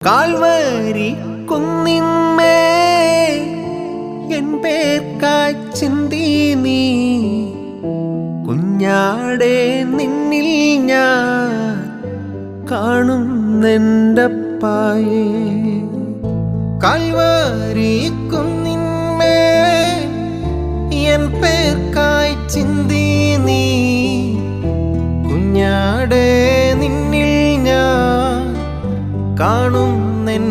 Calvary കുന്നിന്മേ N പേർക്കായി ചിന്തി നീ കുഞ്ഞാടെ നിന്നിൽ ഞാൻ കാണുന്നെൻ്റപ്പായേ. കാൽവരി കുന്നിന്മേ എൻ പേർക്കായി ചിന്തി നീ കുഞ്ഞാടെ നിന്നിൽ ഞാൻ കാണുന്നെൻ്റപ്പായേ.